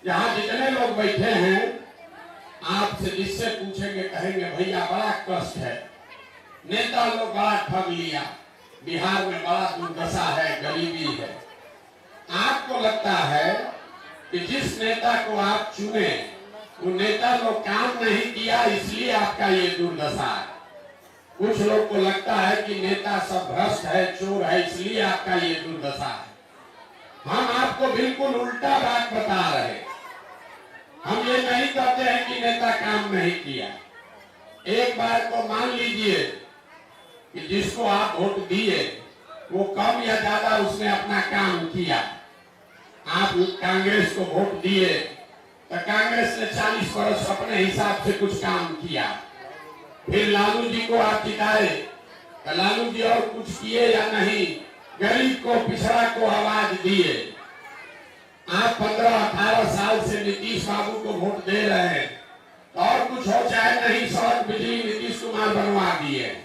यहाँ जितने लोग बैठे हैं आपसे जिससे पूछेंगे कहेंगे भैया बड़ा कष्ट है, नेता लोग बड़ा ठग लिया, बिहार में बड़ा दुर्दशा है, गरीबी है। आपको लगता है कि जिस नेता को आप चुने वो नेता लोग काम नहीं किया इसलिए आपका ये दुर्दशा है। कुछ लोग को लगता है कि नेता सब भ्रष्ट है, चोर है, इसलिए आपका ये दुर्दशा है। हम आपको बिल्कुल उल्टा बात बता रहे हैं। हम ये नहीं कहते हैं कि नेता काम नहीं किया। एक बार को मान लीजिए कि जिसको आप वोट दिए वो कम या ज्यादा उसने अपना काम किया। आप कांग्रेस को वोट दिए तो कांग्रेस ने 40 वर्ष अपने हिसाब से कुछ काम किया। फिर लालू जी को आप जिताए तो लालू जी और कुछ किए या नहीं, गरीब को पिछड़ा को आवाज दिए। आप 15-18 साल से नीतीश बाबू को वोट दे रहे हैं तो और कुछ हो चाहे नहीं, सड़क बिजली नीतीश कुमार बनवा दिए।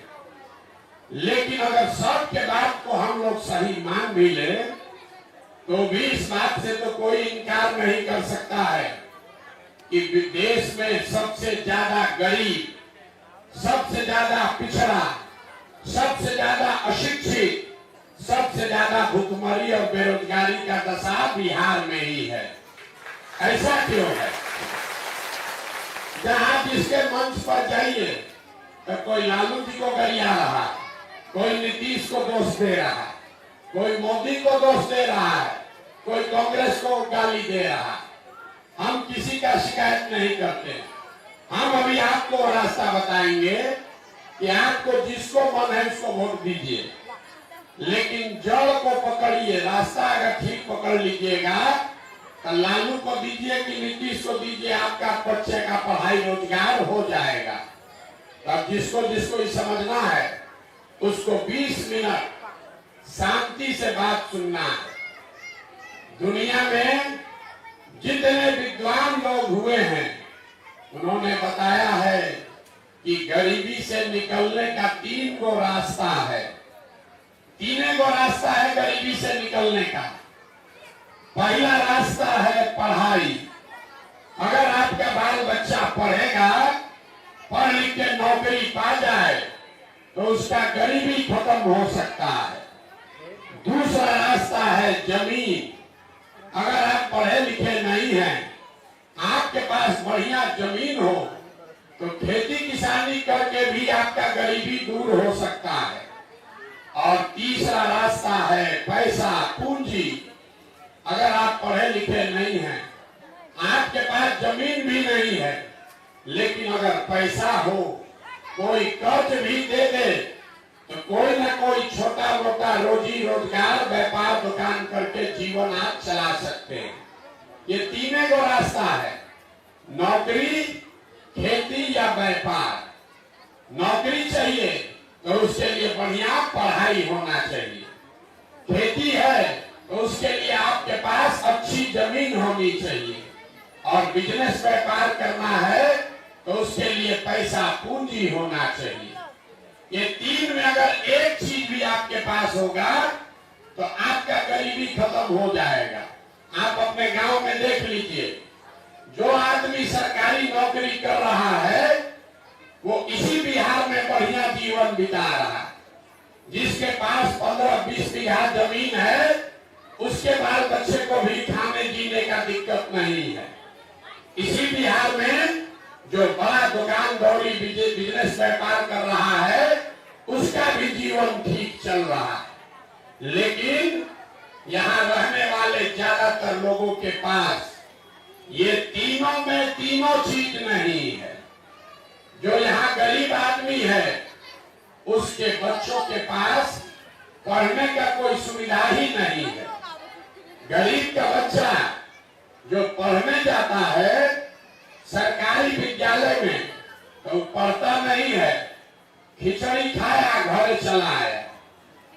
लेकिन अगर सबके बात को हम लोग सही मान भी ले तो भी इस बात से तो कोई इनकार नहीं कर सकता है कि देश में सबसे ज्यादा गरीब, सबसे ज्यादा पिछड़ा, सबसे ज्यादा अशिक्षित, सबसे ज्यादा भुखमरी और बेरोजगारी का दशा बिहार में ही है। ऐसा क्यों है? जहां जिसके मंच पर जाइए तो कोई लालू जी को गरिया रहा, कोई नीतीश को दोष दे रहा, कोई मोदी को दोष दे रहा है, कोई कांग्रेस को गाली दे रहा। हम किसी का शिकायत नहीं करते। हम अभी आपको रास्ता बताएंगे कि आपको जिसको मन है उसको वोट दीजिए, लेकिन जड़ को पकड़िए। रास्ता अगर ठीक पकड़ लीजिएगा तो लालू को दीजिए कि नीतीश को दीजिए, आपका बच्चे का पढ़ाई रोजगार हो जाएगा। तब जिसको जिसको समझना है उसको 20 मिनट शांति से बात सुनना है। दुनिया में जितने विद्वान लोग हुए हैं उन्होंने बताया है कि गरीबी से निकलने का 3 गो रास्ता है। 3 गो रास्ता है गरीबी से निकलने का। पहला रास्ता है पढ़ाई। अगर आपका बाल बच्चा पढ़ेगा, पढ़ लिख के नौकरी पा जाए तो उसका गरीबी खत्म हो सकता है। दूसरा रास्ता है जमीन। अगर आप पढ़े लिखे नहीं हैं, आपके पास बढ़िया जमीन हो तो खेती किसानी करके भी आपका गरीबी दूर हो सकता है। और तीसरा रास्ता है पैसा, पूंजी। अगर आप पढ़े लिखे नहीं हैं, आपके पास जमीन भी नहीं है, लेकिन अगर पैसा हो, कोई कर्ज भी दे दे तो कोई ना कोई छोटा मोटा रोजी रोजगार, व्यापार दुकान करके जीवन आप चला सकते हैं। ये 3 गो रास्ता है, नौकरी, खेती या व्यापार। नौकरी चाहिए तो उसके लिए बढ़िया पढ़ाई होना चाहिए। खेती है तो उसके लिए आपके पास अच्छी जमीन होनी चाहिए। और बिजनेस व्यापार करना है तो उसके लिए पैसा, पूंजी होना चाहिए। ये 3 में अगर एक चीज भी आपके पास होगा तो आपका गरीबी खत्म हो जाएगा। आप अपने गांव में देख लीजिए, जो आदमी सरकारी नौकरी कर रहा है वो इसी बिहार में बढ़िया जीवन बिता रहा है। जिसके पास 15-20 बीघा जमीन है उसके बाल बच्चे को भी खाने जीने का दिक्कत नहीं है। इसी बिहार में जो बड़ा दुकान दौड़ी बिजनेस व्यापार कर रहा है उसका भी जीवन ठीक चल रहा है। लेकिन यहाँ रहने वाले ज्यादातर लोगों के पास ये तीनों में तीनों चीज नहीं है। जो यहाँ गरीब आदमी है उसके बच्चों के पास पढ़ने का कोई सुविधा ही नहीं है। गरीब का बच्चा जो पढ़ने जाता है सरकारी विद्यालय में तो पढ़ता नहीं है, खिचड़ी खाया घर चला आया,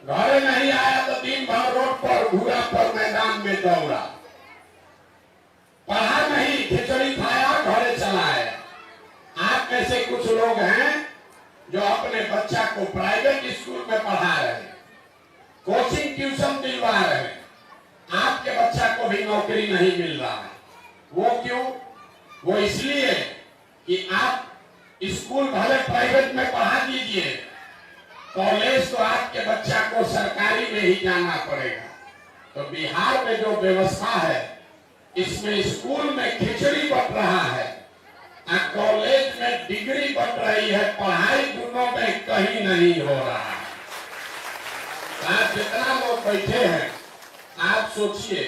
घर नहीं आया तो दिन भर रोड पर घूरा पर मैदान में दौड़ा, पढ़ा नहीं, खिचड़ी खाया घर चला आया। आप में से कुछ लोग हैं जो अपने बच्चा को प्राइवेट स्कूल में पढ़ा रहे हैं, कोचिंग ट्यूशन दिलवा रहे हैं, आपके बच्चा को भी नौकरी नहीं मिल रहा है। वो क्यों? वो इसलिए कि आप स्कूल भले प्राइवेट में पढ़ा दीजिए, कॉलेज तो आपके बच्चा को सरकारी में ही जाना पड़ेगा। तो बिहार में जो व्यवस्था है, इसमें स्कूल में खिचड़ी बट रहा है और कॉलेज में डिग्री बट रही है। पढ़ाई दोनों में कहीं नहीं हो रहा है। आज जितना लोग बैठे हैं, आप सोचिए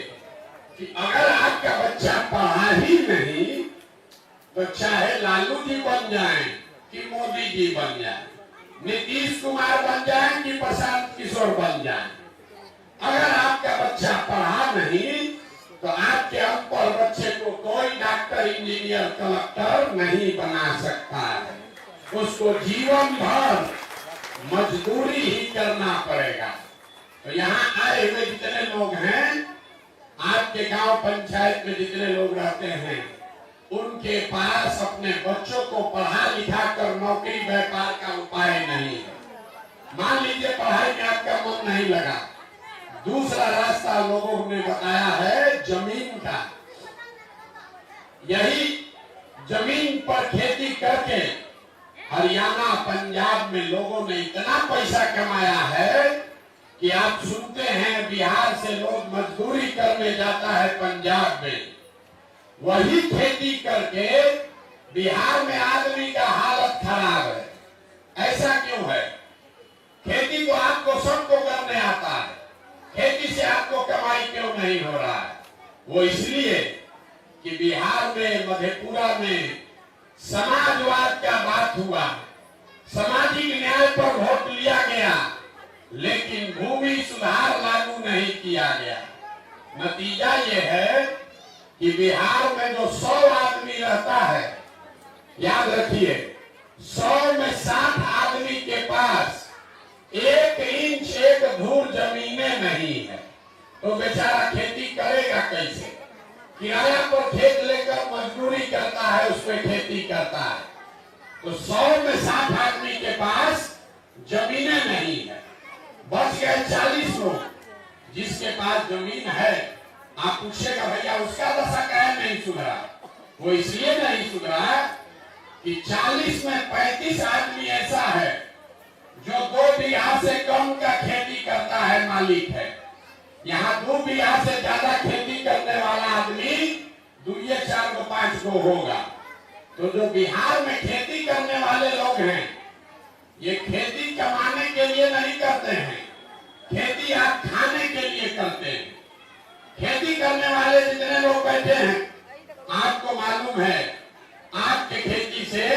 कि अगर आपका बच्चा पढ़ा ही नहीं तो चाहे लालू जी बन जाए कि मोदी जी बन जाए, नीतीश कुमार बन जाए कि प्रशांत किशोर बन जाए, अगर आपका बच्चा पढ़ा नहीं तो आपके अनपढ़ बच्चे को कोई डॉक्टर, इंजीनियर, कलेक्टर नहीं बना सकता है। उसको जीवन भर मजदूरी ही करना पड़ेगा। तो यहाँ आए हुए जितने लोग हैं, आपके गांव पंचायत में जितने लोग रहते हैं, उनके पास अपने बच्चों को पढ़ा लिखा कर नौकरी व्यापार का उपाय नहीं है। मान लीजिए पढ़ाई में आपका मन नहीं लगा, दूसरा रास्ता लोगों ने बताया है जमीन का। यही जमीन पर खेती करके हरियाणा, पंजाब में लोगों ने इतना पैसा कमाया है कि आप सुनते हैं बिहार से लोग मजदूरी करने जाता है पंजाब में, वही खेती करके बिहार में आदमी का हालत खराब है। ऐसा क्यों है? खेती तो आपको सबको करने आता है, खेती से आपको कमाई क्यों नहीं हो रहा है? वो इसलिए कि बिहार में, मधेपुरा में समाजवाद का बात हुआ, सामाजिक न्याय पर वोट लिया गया, लेकिन भूमि सुधार लागू नहीं किया गया। नतीजा ये है कि बिहार में जो 100 आदमी रहता है, याद रखिए 100 में 60 आदमी के पास 1 इंच 1 धूर जमीनें नहीं है। तो बेचारा खेती करेगा कैसे? किराया पर खेत लेकर मजदूरी करता है, उसमें खेती करता है। तो 100 में 60 आदमी के पास जमीनें नहीं है, बच गए 40 लोग जिसके पास जमीन है। आप पूछेगा भैया उसका दशा काहे नहीं सुधरा? वो इसलिए नहीं सुधरा कि 40 में 35 आदमी ऐसा है जो 2 बीघा से कम का खेती करता है, मालिक है। यहाँ 2 बीघा से ज्यादा खेती करने वाला आदमी 2 या 4 को 5 को होगा। तो जो बिहार में खेती करने वाले लोग हैं, ये खेती कमाने के लिए नहीं करते हैं, खेती आप खाने के लिए करते हैं। खेती करने वाले जितने लोग बैठे हैं, आपको मालूम है आपके खेती से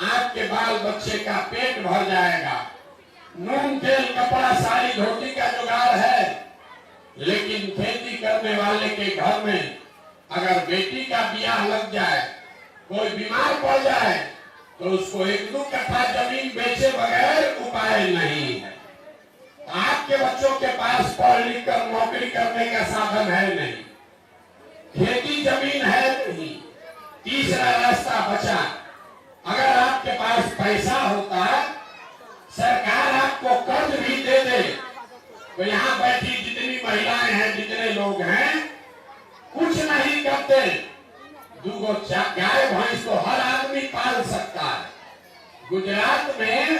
आपके बाल बच्चे का पेट भर जाएगा, नून तेल कपड़ा साड़ी धोती का जुगाड़ है। लेकिन खेती करने वाले के घर में अगर बेटी का ब्याह लग जाए, कोई बीमार पड़ जाए, तो उसको 1-2 कट्ठा जमीन बेचे बगैर उपाय नहीं है। आपके बच्चों के पास पढ़ लिख कर नौकरी करने का साधन है नहीं, खेती जमीन है नहीं। तीसरा रास्ता बचा, अगर आपके पास पैसा होता, सरकार आपको कर्ज भी दे दे, तो यहाँ बैठी जितनी महिलाएं हैं, जितने लोग हैं, कुछ नहीं करते। 2 गाय भैंस तो हर आदमी पाल सकता है। गुजरात में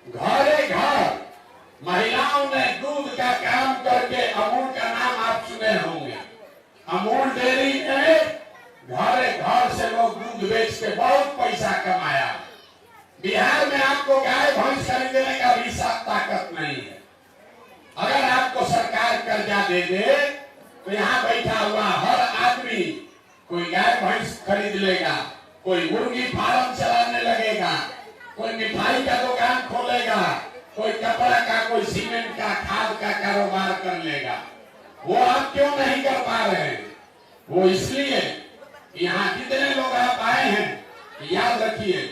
घरे घर महिलाओं ने दूध का काम करके, अमूल का नाम आप सुने होंगे, अमूल डेयरी में घरे घर से लोग दूध बेच के बहुत पैसा कमाया। बिहार में आपको गाय भैंस खरीदने का भी ताकत नहीं है। अगर आपको सरकार कर्जा दे दे तो यहाँ बैठा हुआ हर आदमी कोई गाय भैंस खरीद लेगा, कोई मुर्गी फार्म चलाने लगेगा, कोई मिठाई का दुकान खोलेगा, कोई कपड़ा का, कोई सीमेंट का, खाद का कारोबार कर लेगा। वो आप क्यों नहीं कर पा रहे हैं? वो इसलिए यहाँ जितने लोग आप आए हैं, याद रखिए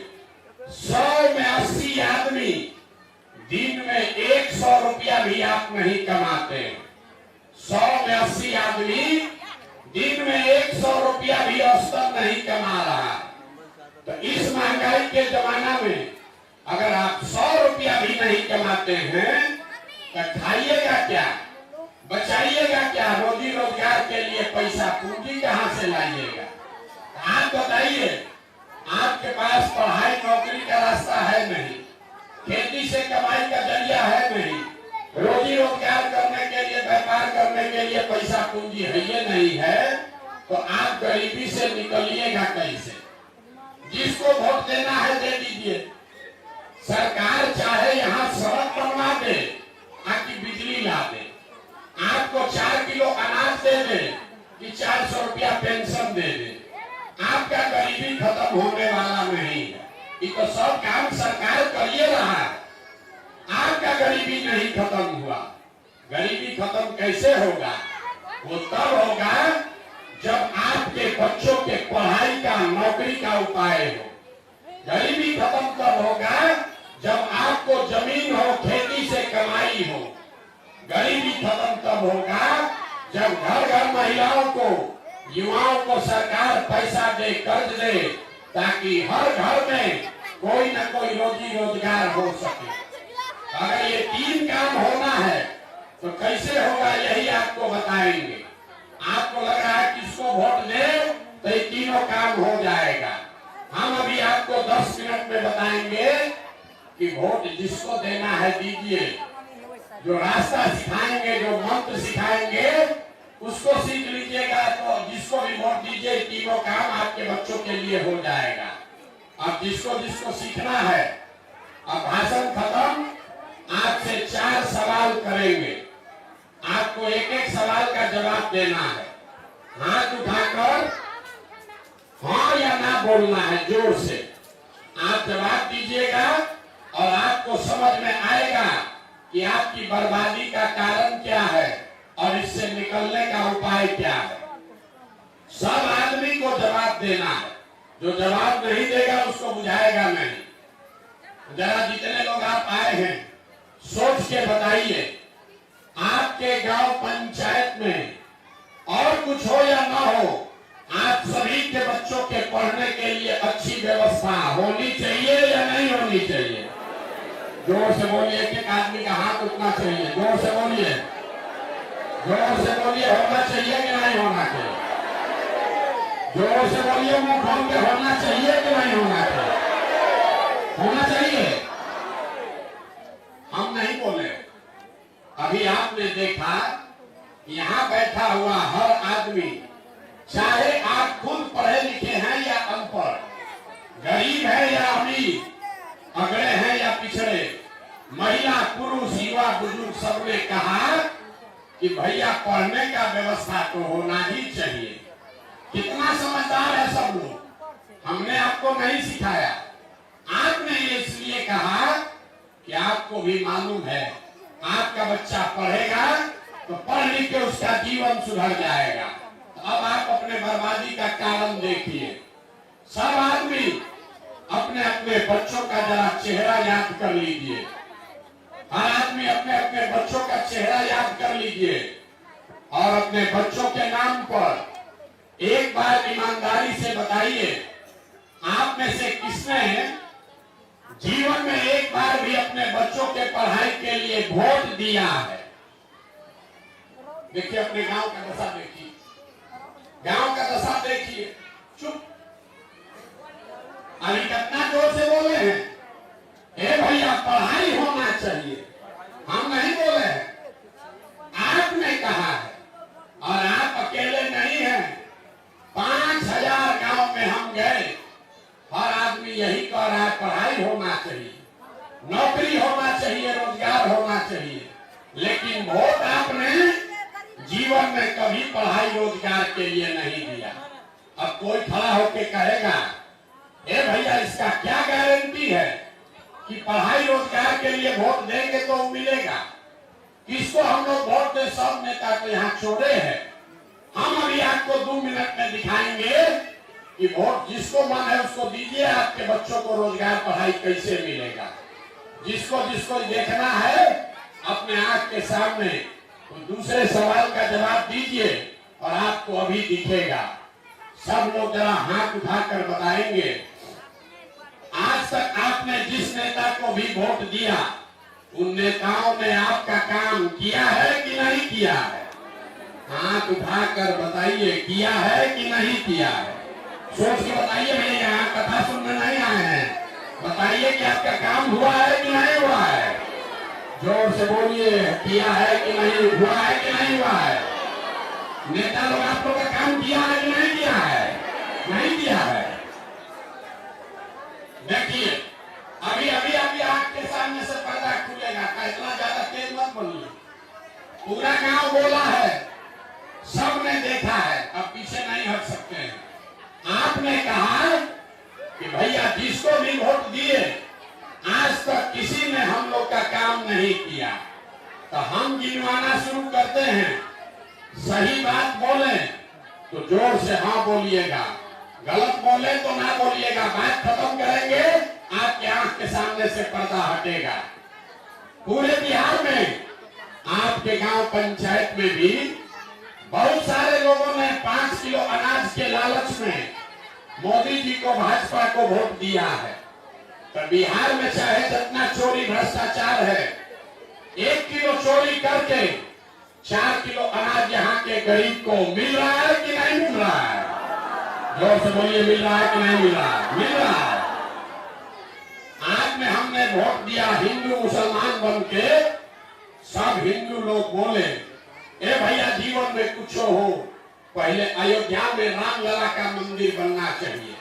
100 में 80 आदमी दिन में 100 रुपया भी आप नहीं कमाते। 100 में 80 आदमी दिन में 100 रुपया भी औसतन नहीं कमा रहा। तो इस महंगाई के जमाना में अगर आप 100 रुपया भी नहीं कमाते हैं तो खाइएगा क्या? बचाइएगा क्या? रोजी रोजगार के लिए पैसा पूंजी कहाँ से लाइएगा? आप बताइए, आपके पास पढ़ाई नौकरी का रास्ता है नहीं, खेती से कमाई का जरिया है नहीं, रोजी रोजगार करने के लिए, व्यापार करने के लिए पैसा पूंजी है ये नहीं है, तो आप गरीबी से निकलिएगा कैसे? जिसको वोट देना है दे दीजिए। सरकार चाहे यहाँ सड़क बनवा दे, आपकी बिजली ला दे, आपको 4 किलो अनाज दे दे कि 400 रुपया पेंशन दे दे, आपका गरीबी खत्म होने वाला नहीं है। ये तो सब काम सरकार करिए रहा है, आपका गरीबी नहीं खत्म हुआ। गरीबी खत्म कैसे होगा? वो तब होगा जब आपके बच्चों के पढ़ाई का, नौकरी का उपाय हो। गरीबी खत्म तब होगा जब आपको जमीन हो, खेती से कमाई हो। गरीबी खत्म तब होगा जब घर घर महिलाओं को, युवाओं को सरकार पैसा दे, कर्ज दे, ताकि हर घर में कोई न कोई रोजी रोजगार हो सके। अगर ये 3 काम होना है तो कैसे होगा, यही आपको बताएंगे। आपको लग रहा है किसको वोट दे तो ये तीनों काम हो जाएगा। हम अभी आपको 10 मिनट में बताएंगे कि वोट जिसको देना है दीजिए। जो रास्ता सिखाएंगे, जो मंत्र सिखाएंगे उसको सीख लीजिएगा, तो जिसको भी वोट दीजिए तीनों काम आपके बच्चों के लिए हो जाएगा। अब जिसको जिसको सीखना है, अब भाषण खत्म, आपसे 4 सवाल करेंगे। आपको एक एक सवाल का जवाब देना है। हाथ उठाकर हाँ या ना बोलना है, जोर से आप जवाब दीजिएगा और आपको समझ में आएगा कि आपकी बर्बादी का कारण क्या है और इससे निकलने का उपाय क्या है। सब आदमी को जवाब देना है, जो जवाब नहीं देगा उसको बुझाएगा नहीं। जरा जितने लोग आप आए हैं सोच के बताइए, आपके गांव पंचायत में और कुछ हो या ना हो, आप सभी के बच्चों के पढ़ने के लिए अच्छी व्यवस्था होनी चाहिए या नहीं होनी चाहिए? जोर से बोलिए, एक आदमी का हाथ उठना चाहिए। जोर से बोलिए, जोर से बोलिए, होना चाहिए कि नहीं होना चाहिए? जोर से बोलिए, मुंह खोल के होना चाहिए कि नहीं होना चाहिए? होना चाहिए। हम नहीं बोले। अभी आपने देखा यहाँ बैठा हुआ हर आदमी, चाहे आप खुद पढ़े लिखे हैं या अनपढ़, गरीब है या अमीर, अगड़े हैं या पिछड़े, महिला पुरुष युवा बुजुर्ग, सबने कहा कि भैया पढ़ने का व्यवस्था तो होना ही चाहिए। कितना समझदार है सब लोग। हमने आपको नहीं सिखाया, आपने ये इसलिए कहा कि आपको भी मालूम है आपका बच्चा पढ़ेगा तो पढ़ लिख के उसका जीवन सुधर जाएगा। तो अब आप अपने बर्बादी का कारण देखिए। सब आदमी अपने अपने बच्चों का जरा चेहरा याद कर लीजिए। हर आदमी अपने अपने बच्चों का चेहरा याद कर लीजिए और अपने बच्चों के नाम पर एक बार ईमानदारी से बताइए, आप में से किसने जीवन में एक बार भी अपने बच्चों के पढ़ाई के लिए वोट दिया है? देखिए, अपने गांव का दशा देखिए, गांव का दशा देखिए। चुप, अभी कितना जोर से बोले हैं, ए भैया पढ़ाई होना चाहिए। हम नहीं बोले हैं, आपने कहा है और आप अकेले नहीं हैं। 5000 गांव में हम गए, हर आदमी यही कह रहा है पढ़ाई होना चाहिए, नौकरी होना चाहिए, रोजगार होना चाहिए। लेकिन वोट आपने जीवन में कभी पढ़ाई रोजगार के लिए नहीं दिया। अब कोई खड़ा होके कहेगा, ए भैया इसका क्या गारंटी है कि पढ़ाई रोजगार के लिए वोट देंगे तो मिलेगा? किसको हम लोग वोट दे? सब नेता तो यहाँ छोड़े हैं। हम अभी आपको 2 मिनट में दिखाएंगे कि वोट जिसको मन है उसको दीजिए। आपके बच्चों को रोजगार, पढ़ाई कैसे मिलेगा? जिसको जिसको देखना है अपने आंख के सामने, तो दूसरे सवाल का जवाब दीजिए और आपको अभी दिखेगा। सब लोग जरा हाथ उठाकर बताएंगे, आज तक आपने जिस नेता को भी वोट दिया, उन नेताओं ने आपका काम किया है कि नहीं किया है? हाथ उठाकर बताइए किया है कि नहीं किया है। सोच के बताइए, भैया यहाँ कथा सुनने नहीं आए हैं, बताइए कि आपका काम हुआ है कि नहीं हुआ है। जोर से बोलिए, किया है कि नहीं, हुआ है कि नहीं हुआ है। नेता लोग आप लोग का काम किया है कि नहीं किया है, नहीं किया है। देखिए अभी अभी अभी आपके सामने से पर्दा खुलेगा, इतना ज्यादा तेज मत बोलिए। पूरा गांव बोला है, सबने देखा है, अब पीछे नहीं हट सकते हैं। आपने कहा कि भैया जिसको भी वोट दिए आज तक किसी ने हम लोग का काम नहीं किया, तो हम गिनवाना शुरू करते हैं। सही बात बोले तो जोर से हाँ बोलिएगा, गलत बोले तो ना बोलिएगा। बात खत्म करेंगे, आपके आंख के सामने से पर्दा हटेगा। पूरे बिहार में आपके गांव पंचायत में भी बहुत सारे लोगों ने 5 किलो अनाज के लालच में मोदी जी को, भाजपा को वोट दिया है। तो बिहार में चाहे जितना चोरी भ्रष्टाचार है, 1 किलो चोरी करके 4 किलो अनाज यहाँ के गरीब को मिल रहा है कि नहीं मिल रहा है। जोर से बोलिए, मिल रहा है कि नहीं मिल रहा है, मिल रहा है। आज में हमने वोट दिया हिंदू मुसलमान बन के, सब हिंदू लोग बोले ए भैया जीवन में कुछ हो, पहले अयोध्या में रामलला का मंदिर बनना चाहिए।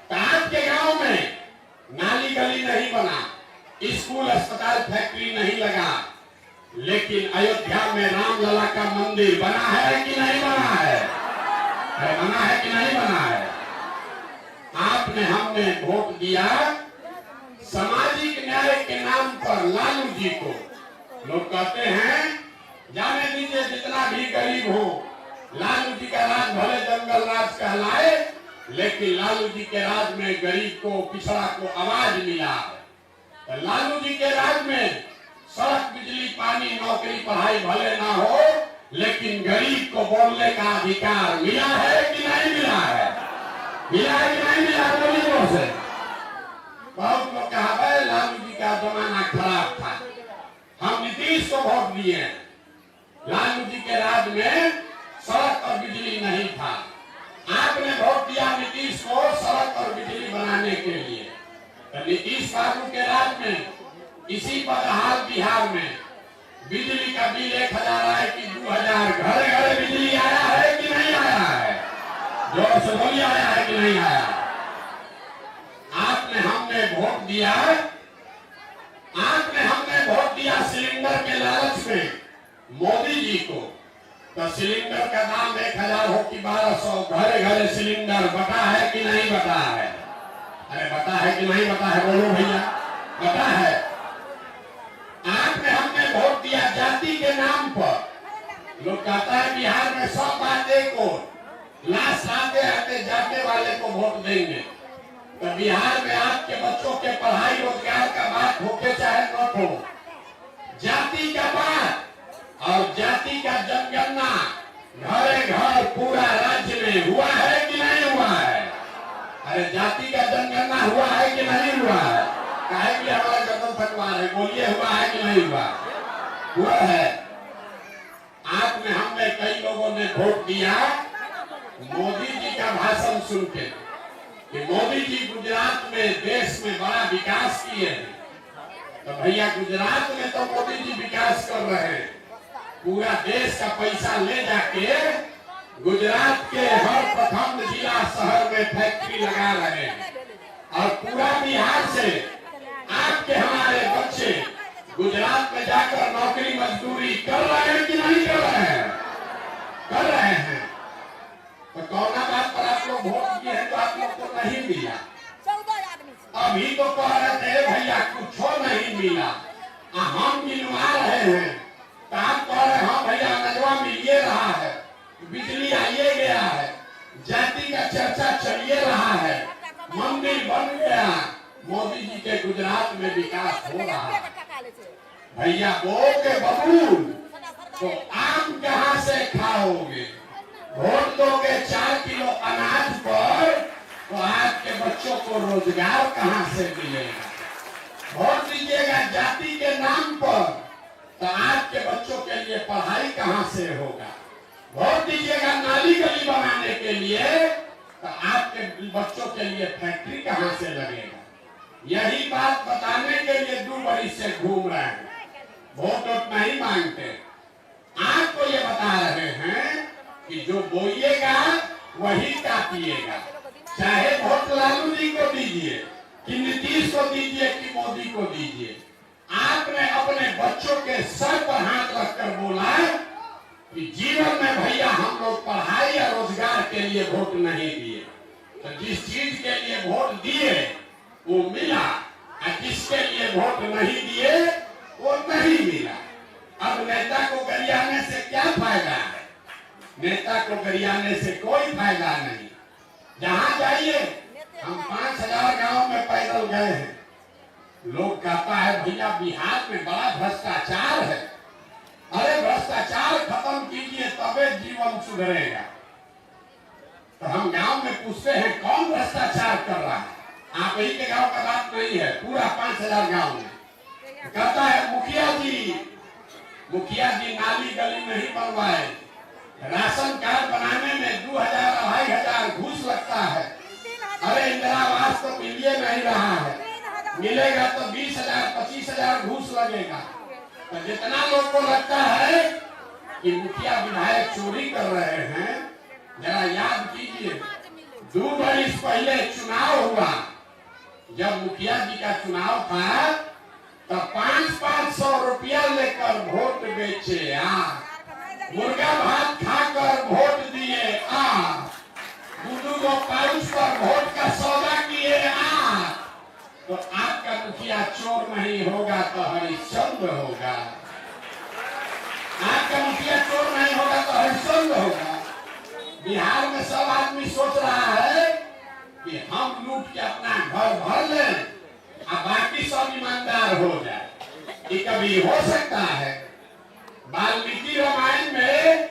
तो आपके गांव में नाली गली नहीं बना, स्कूल अस्पताल फैक्ट्री नहीं लगा, लेकिन अयोध्या में रामलला का मंदिर बना है कि नहीं बना है, बना है कि नहीं बना है। आपने हमने वोट दिया सामाजिक न्याय के नाम पर लालू जी को। लोग कहते हैं जाने दीजिए जितना भी गरीब हो, लालू जी का राज भले जंगल राज कहलाए, लेकिन लालू जी के राज में गरीब को, पिछड़ा को आवाज मिला है। तो लालू जी के राज में सड़क, बिजली, पानी, नौकरी, पढ़ाई भले ना हो, लेकिन गरीब को बोलने का अधिकार मिला है कि नहीं मिला है, मिला है कि नहीं मिला। बोलिए से बहुत लोग कहा लालू जी का जमाना खराब था, हम नीतीश को वोट दिए। लालू जी के राज में सड़क और बिजली नहीं था, आपने वोट दिया नीतीश को सड़क और बिजली बनाने के लिए। तो नीतीश बाबू के राज में इसी बदहाल बिहार में बिजली का बिल 1000 आए कि 2000, घर घर बिजली आया है कि नहीं आया है। जोर से बोलिए, आया है कि नहीं आया। आपने हमने वोट दिया, आपने हमने वोट दिया सिलेंडर के लालच में मोदी जी को। तो सिलेंडर का दाम 1000 हो कि 1200, घरे घरे सिलेंडर बता है कि नहीं बता है। अरे बता है कि नहीं बता है, बोलो भैया, बता है। आपने हमने वोट दिया जाति के नाम पर। लोग कहता है बिहार में सब बात एक और, लाश आते आते जाते वाले को वोट देंगे। तो बिहार में आपके बच्चों के पढ़ाई रोजगार का बात होके चाहे न हो, जाति का बात और जाति का जनगणना घरे घर पूरा राज्य में हुआ है कि नहीं हुआ है। अरे जाति का जनगणना हुआ है कि नहीं हुआ है। काहे कि हमारा गर्दन फटवा है, बोलिए हुआ है कि नहीं हुआ, हुआ है। आपने हमने कई लोगों ने वोट दिया मोदी जी का भाषण सुन के कि मोदी जी गुजरात में देश में बड़ा विकास किए हैं। तो भैया गुजरात में तो मोदी जी विकास कर रहे हैं, पूरा देश का पैसा ले जाके गुजरात के हर प्रखंड, जिला, शहर में फैक्ट्री लगा रहे हैं। और पूरा बिहार से आपके हमारे बच्चे गुजरात में जाकर नौकरी मजदूरी कर रहे हैं कि नहीं कर रहे हैं, कर रहे हैं। तो कौन बात पर आप लोग वोट दिए हैं तो आप लोग को नहीं मिला। अभी तो कह रहे थे भैया कुछ नहीं मिला, हम मिलवा रहे हैं। तो आप कह रहे हाँ भैया नजवा मिलिए रहा है, बिजली आइए गया है, जाति का चर्चा चलिए रहा है, मंदिर बन गया, मोदी जी के गुजरात में विकास हो रहा है। भैया बोल के बबूल तो आम कहाँ से खाओगे। वोट दोगे 4 किलो अनाज पर तो आपके बच्चों को रोजगार कहाँ से मिलेगा। वोट दीजिएगा जाति के नाम पर तो आपके बच्चों के लिए पढ़ाई कहाँ से होगा। वोट दीजिएगा नाली गली बनाने के लिए, तो आपके बच्चों के लिए फैक्ट्री कहां से लगेगा? यही बात बताने के लिए 2 बरिस से घूम रहे हैं, वोट नहीं मांगते। आपको ये बता रहे हैं कि जो बोइएगा वही काटिएगा। चाहे वोट लालू जी को दीजिए कि नीतीश को दीजिए कि मोदी को दीजिए, आपने अपने बच्चों के सर पर हाथ रखकर बोला कि जीवन में भैया हम लोग पढ़ाई या रोजगार के लिए वोट नहीं दिए, तो जिस चीज के लिए वोट दिए वो मिला, और जिसके लिए वोट नहीं दिए वो नहीं मिला। अब नेता को गरियाने से क्या फायदा है? नेता को गरियाने से कोई फायदा नहीं। जहां जाइए, हम 5000 गांव में पैदल गए हैं, लोग कहता है भैया बिहार में बड़ा भ्रष्टाचार है। अरे भ्रष्टाचार खत्म कीजिए तबे जीवन सुधरेगा। तो हम गांव में पूछते हैं कौन भ्रष्टाचार कर रहा है? आप ही के गांव का बात नहीं है, पूरा 5000 गांव में कहता है मुखिया जी नाली गली नहीं बनवाए, राशन कार्ड बनाने में 2000-2500 घूस लगता है। अरे इंदिरा आवास तो मिलिए नहीं रहा है, मिलेगा तो 20,000-25,000 घूस लगेगा। तो जितना लोग को लगता है कि मुखिया विधायक चोरी कर रहे हैं, जरा याद कीजिए 2 बरिस पहले चुनाव हुआ, जब मुखिया जी का चुनाव था तो 500-500 रुपया लेकर वोट बेचे मुर्गा भात खाकर वोट दिए 2 पाउच पर वोट का सौदा किए तो आपका मुखिया चोर नहीं होगा तो हरिश्चंद्र होगा। आपका मुखिया चोर नहीं होगा तो हरिश्चंद्र होगा। बिहार में सब आदमी सोच रहा है कि हम लूट के अपना घर भर लें और बाकी सब ईमानदार हो जाए। ये कभी हो सकता है? वाल्मीकि रामायण में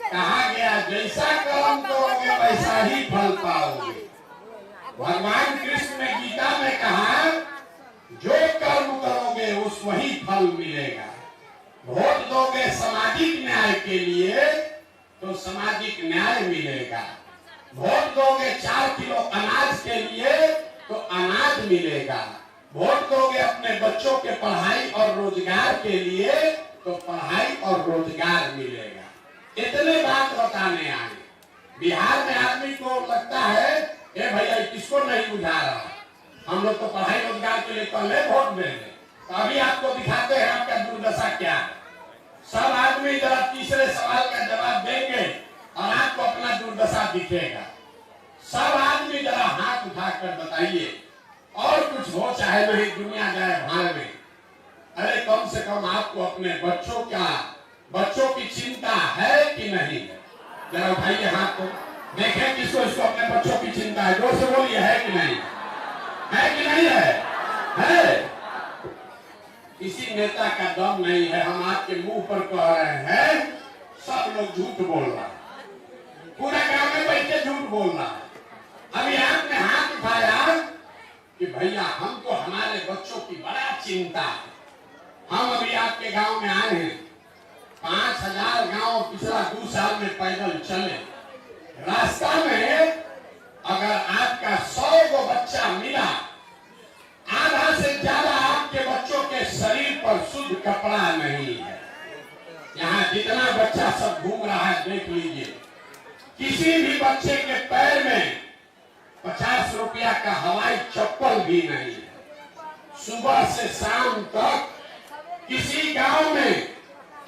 कहा गया जैसा कर्म करोगे वैसा ही फल पाओगे। भगवान कृष्ण ने गीता में कहा जो कर्म करोगे उस वही फल मिलेगा। वोट दोगे सामाजिक न्याय के लिए तो सामाजिक न्याय मिलेगा। वोट दोगे 4 किलो अनाज के लिए तो अनाज मिलेगा। वोट दोगे अपने बच्चों के पढ़ाई और रोजगार के लिए तो पढ़ाई और रोजगार मिलेगा। इतने बात बताने आए। बिहार में आदमी को लगता है ए भैया किसको नहीं बुझा रहा, हम लोग तो पढ़ाई रोजगार के लिए पहले वोट देंगे। तो अभी आपको दिखाते हैं आपका दुर्दशा क्या है। सब आदमी जरा तीसरे सवाल का जवाब देंगे और आपको अपना दुर्दशा दिखेगा। सब आदमी जरा हाथ उठाकर बताइए, और कुछ हो चाहे नहीं, दुनिया जाए भाड़ में, अरे कम से कम आपको अपने बच्चों की चिंता है कि नहीं? जरा उठाइए हाथ को, देखें किसको इसको अपने बच्चों की चिंता है। जोर से बोलिए, है कि नहीं? है कि नहीं है? किसी नेता का दम नहीं है। हम आपके मुंह पर कह रहे हैं, सब लोग झूठ बोल रहा है, पूरा गांव में बैठ के झूठ बोल रहा है। अभी आपने हाथ उठाया कि भैया हमको हमारे बच्चों की बड़ा चिंता है। हम अभी आपके गांव में आए हैं, 5000 गांव पिछला 2 साल में पैदल चले। रास्ता में अगर आपका 100 को बच्चा मिला, आधा से ज्यादा आपके बच्चों के शरीर पर शुद्ध कपड़ा नहीं है। यहाँ जितना बच्चा सब घूम रहा है देख लीजिए, किसी भी बच्चे के पैर में 50 रुपया का हवाई चप्पल भी नहीं है। सुबह से शाम तक किसी गांव में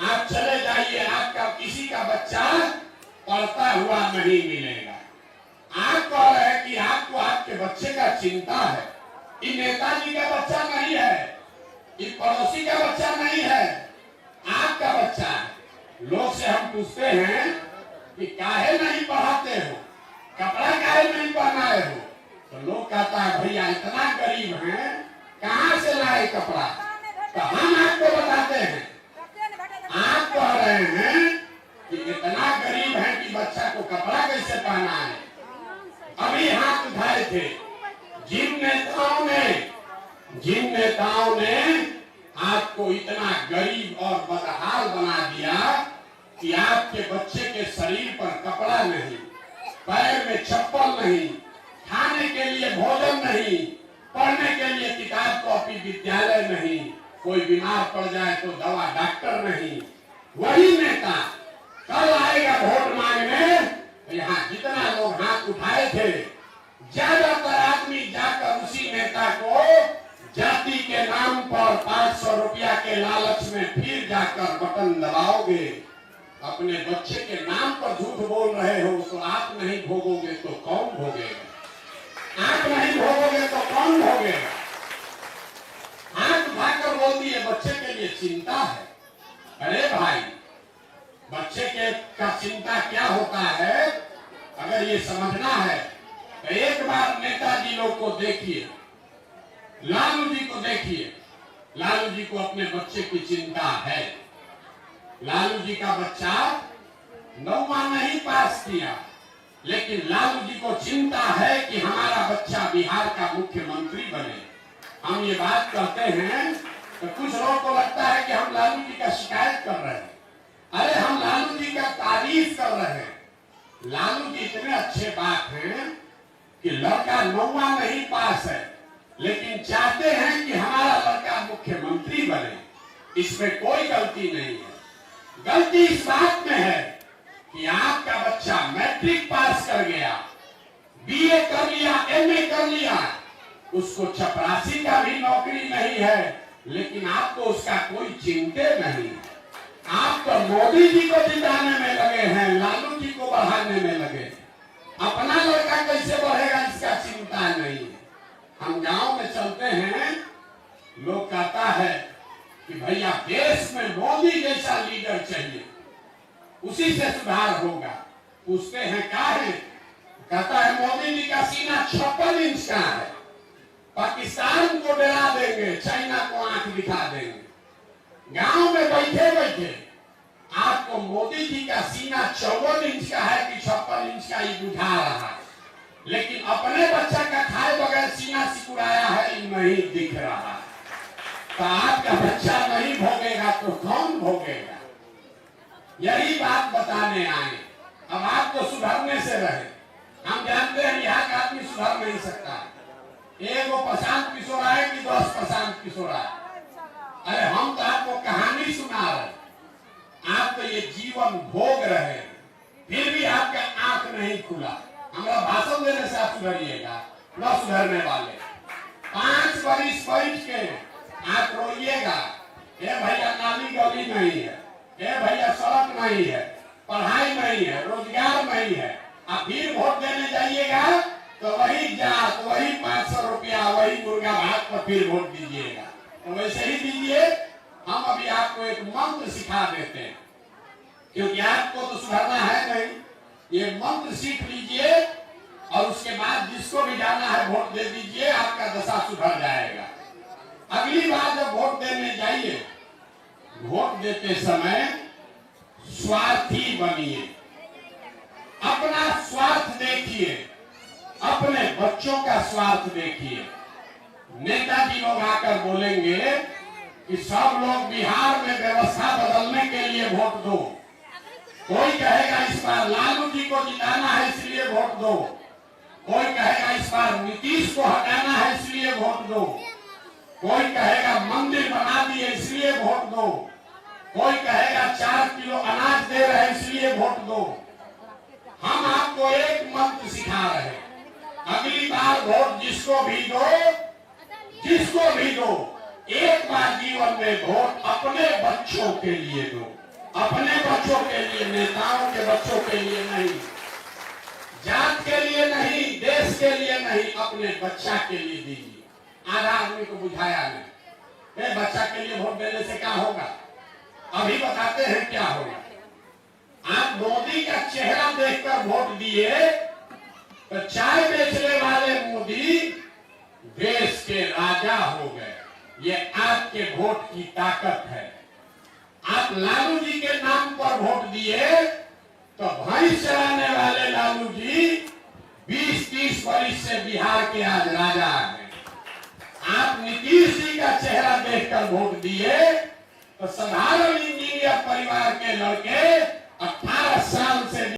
आप चले जाइए, आपका किसी का बच्चा पढ़ता हुआ नहीं मिलेगा। आप कह रहे हैं कि आपको आपके बच्चे का चिंता है। ये नेताजी का बच्चा नहीं है, ये पड़ोसी का बच्चा नहीं है, आपका बच्चा है। लोग से हम पूछते हैं कि काहे नहीं पढ़ाते हो, कपड़ा काहे नहीं पहनाए हो, तो लोग कहता है भैया इतना गरीब हैं, कहां से लाए कपड़ा? तो हम आपको बताते हैं, आप कह रहे हैं कि इतना गरीब है कि बच्चा को कपड़ा कैसे पहना है। अभी हाथ उठाए थे जिन नेताओं ने आपको इतना गरीब और बदहाल बना दिया कि आपके बच्चे के शरीर पर कपड़ा नहीं, पैर में चप्पल नहीं, खाने के लिए भोजन नहीं, पढ़ने के लिए किताब कॉपी विद्यालय नहीं, कोई बीमार पड़ जाए तो दवा डॉक्टर नहीं। वही नेता कल आएगा वोट मांगने, यहाँ जितना लोग हाथ उठाए थे ज्यादातर आदमी जाकर उसी नेता को जाति के नाम पर 500 रुपया के लालच में फिर जाकर बटन दबाओगे। अपने बच्चे के नाम पर झूठ बोल रहे हो तो आप नहीं भोगोगे तो कौन भोगेगा? आप नहीं भोगोगे तो कौन भोगेगा? हाथ उठाकर बोल दिए बच्चे के लिए चिंता है। अरे भाई, बच्चे के का चिंता क्या होता है? अगर ये समझना है तो एक बार नेताजी लोग को देखिए, लालू जी को देखिए। लालू जी को अपने बच्चे की चिंता है। लालू जी का बच्चा 9वां नहीं पास किया, लेकिन लालू जी को चिंता है कि हमारा बच्चा बिहार का मुख्यमंत्री बने। हम ये बात कहते हैं तो कुछ लोगों को लगता है कि हम लालू जी का शिकायत कर रहे हैं। अरे हम लालू जी का तारीफ कर रहे हैं। लालू जी इतने अच्छे बात हैं कि लड़का 9वां नहीं पास है, लेकिन चाहते हैं कि हमारा लड़का मुख्यमंत्री बने। इसमें कोई गलती नहीं है। गलती इस बात में है कि आपका बच्चा मैट्रिक पास कर गया, बीए कर लिया, एमए कर लिया, उसको चपरासी का भी नौकरी नहीं है, लेकिन आपको उसका कोई चिंता नहीं। आप तो मोदी जी को जिताने में लगे हैं, लालू जी को बढ़ाने में लगे हैं। अपना लड़का कैसे बढ़ेगा इसका चिंता नहीं है। हम गांव में चलते हैं, लोग कहता है कि भैया देश में मोदी जैसा लीडर चाहिए, उसी से सुधार होगा। पूछते हैं क्या है? कहता है मोदी जी का सीना 56 इंच का है, पाकिस्तान को डरा देंगे, चाइना को आंख दिखा देंगे। गांव में बैठे बैठे आपको मोदी जी का सीना 54 इंच का है कि 56 इंच का ही बुझा रहा है, लेकिन अपने बच्चा का खाए बगैर सीना सिकुड़ाया है नहीं दिख रहा। तो आपका बच्चा नहीं भोगेगा तो कौन भोगेगा? यही बात बताने आए। अब आपको सुधरने से रहे। हम जानते हैं यहाँ का आदमी सुधर नहीं सकता। एक वो प्रशांत किशोर आए कि 10 प्रशांत किशोर आए। अरे हम तो आपको कहानी सुना रहे, आप तो ये जीवन भोग रहे हैं, फिर भी आपका आंख नहीं खुला। हमारा भाषण देने से आप सुधरिएगा, न सुधरने वाले 5 बरिस बैठ के आप रोइएगा, ए भैया नाली गली नहीं है, ए भैया सड़क नहीं है, पढ़ाई नहीं है, रोजगार नहीं है। आप फिर वोट देने जाइएगा तो वही जात, वही 500 रुपया, वही मुर्गा भात पर फिर वोट दीजिएगा। तो वैसे ही दीजिए। हम अभी आपको एक मंत्र सिखा देते हैं, क्योंकि आपको तो सुधरना है नहीं। ये मंत्र सीख लीजिए और उसके बाद जिसको भी जाना है वोट दे दीजिए, आपका दशा सुधर जाएगा। अगली बार जब वोट देने जाइए, वोट देते समय स्वार्थी बनिए, अपना स्वार्थ देखिए, अपने बच्चों का स्वार्थ देखिए। नेताजी लोग आकर बोलेंगे कि सब लोग बिहार में व्यवस्था बदलने के लिए वोट दो। कोई कहेगा इस बार लालू जी को जिताना है इसलिए वोट दो, कोई कहेगा इस बार नीतीश को हटाना है इसलिए वोट दो, कोई कहेगा मंदिर बना दिए इसलिए वोट दो, कोई कहेगा 4 किलो अनाज दे रहे हैं इसलिए वोट दो। हम आपको एक मंत्र सिखा रहे हैं, अगली बार वोट जिसको भी दो, जिसको भी दो, एक बार जीवन में वोट अपने बच्चों के लिए दो। अपने बच्चों के लिए, नेताओं के बच्चों के लिए नहीं, जात के लिए नहीं, देश के लिए नहीं, अपने बच्चा के लिए दीजिए। आधा आदमी को बुझाया नहीं, बच्चा के लिए वोट देने से क्या होगा? अभी बताते हैं क्या होगा। आप मोदी का चेहरा देखकर वोट दिए तो चाय बेचने वाले मोदी देश के राजा हो गए। ये आपके वोट की ताकत है। आप लालू जी के नाम पर वोट दिए तो भैंस चराने वाले लालू जी 20-30 वर्ष से बिहार के आज राजा हैं। आप नीतीश जी का चेहरा देखकर वोट दिए तो साधारण इंजीनियर परिवार के लड़के 18 साल से